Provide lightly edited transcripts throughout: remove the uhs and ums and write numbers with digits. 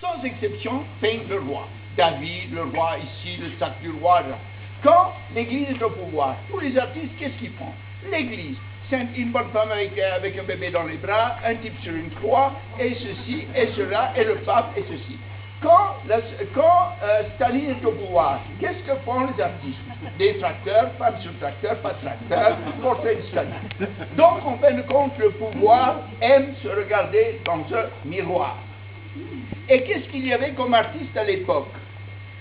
sans exception, peignent le roi. David, le roi ici, le sac du roi. Là. Quand l'Église est au pouvoir, tous les artistes, qu'est-ce qu'ils font? L'Église, c'est une bonne femme avec un bébé dans les bras, un type sur une croix, et ceci, et cela, et le pape, et ceci. Quand Staline est au pouvoir, qu'est-ce que font les artistes? Des tracteurs, femmes sur tracteur, pas de tracteur, portrait de Staline. Donc, en fin de compte, le pouvoir aime se regarder dans un miroir. Et qu'est-ce qu'il y avait comme artiste à l'époque?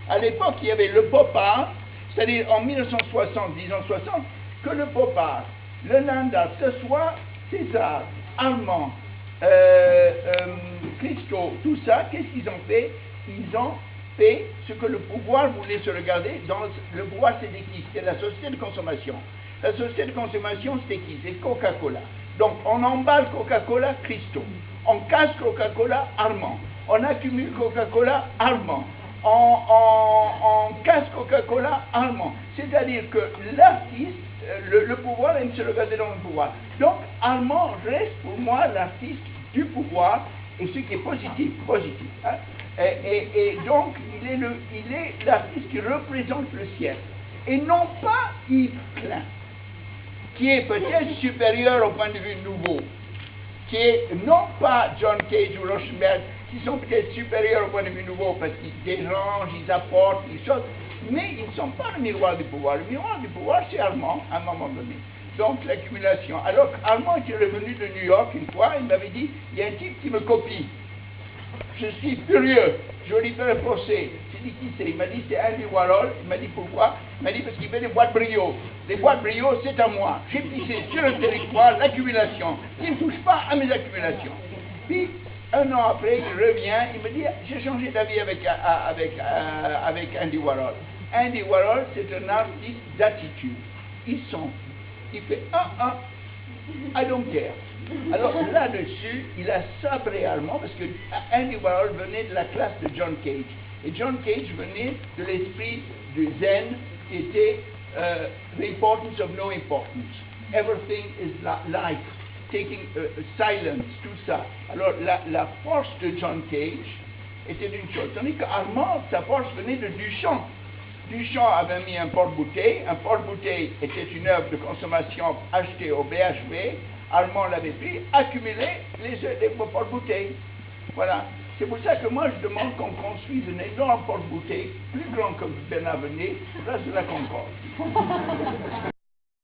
À l'époque, il y avait le pop art, c'est-à-dire en 1960, disons 60, que le pop art, le land art, ce soit César, Armand, Christo, tout ça, qu'est-ce qu'ils ont fait? Ils ont fait ce que le pouvoir voulait se regarder. Le pouvoir, c'était qui? C'était la société de consommation. La société de consommation, c'était qui? C'est Coca-Cola. Donc, on emballe Coca-Cola, Christo. On casse Coca-Cola, Armand. On accumule Coca-Cola, Armand. On casse Coca-Cola, Armand. C'est-à-dire que l'artiste, le pouvoir aime se regarder dans le pouvoir. Donc, Armand reste pour moi l'artiste du pouvoir, et ce qui est positif. Hein? Et donc, il est l'artiste qui représente le siècle. Et non pas Yves Klein, qui est peut-être supérieur au point de vue nouveau, qui est non pas John Cage ou Rauschenberg, qui sont peut-être supérieurs au point de vue nouveau, parce qu'ils dérangent, ils apportent, ils choses, mais ils ne sont pas le miroir du pouvoir. Le miroir du pouvoir, c'est Armand, à un moment donné. Donc, l'accumulation. Alors, Armand était revenu de New York une fois, il m'avait dit, il y a un type qui me copie. Je suis furieux, je lui fais un procès. J'ai dit, qui c'est? Il m'a dit, c'est Andy Warhol. Il m'a dit, pourquoi? Il m'a dit, parce qu'il fait des boîtes brio. Les boîtes brio, c'est à moi. J'ai pissé sur le territoire l'accumulation. Il ne touche pas à mes accumulations. Puis, un an après, il revient, il me dit, j'ai changé d'avis avec Andy Warhol. Andy Warhol, c'est un artiste d'attitude. Il fait I don't care. Alors là-dessus, il a sabré Armand parce que Andy Warhol venait de la classe de John Cage. Et John Cage venait de l'esprit du Zen qui était the importance of no importance. Everything is life, taking silence, tout ça. Alors la force de John Cage était d'une chose. Tandis qu'Armand, sa force venait de Duchamp. Duchamp avait mis un porte-bouteille. Un porte-bouteille était une œuvre de consommation achetée au BHV. Armand l'avait pris, accumulé les porte-bouteilles. Voilà. C'est pour ça que moi je demande qu'on construise un énorme porte-bouteille, plus grand que Bernard Venier, place de la Concorde.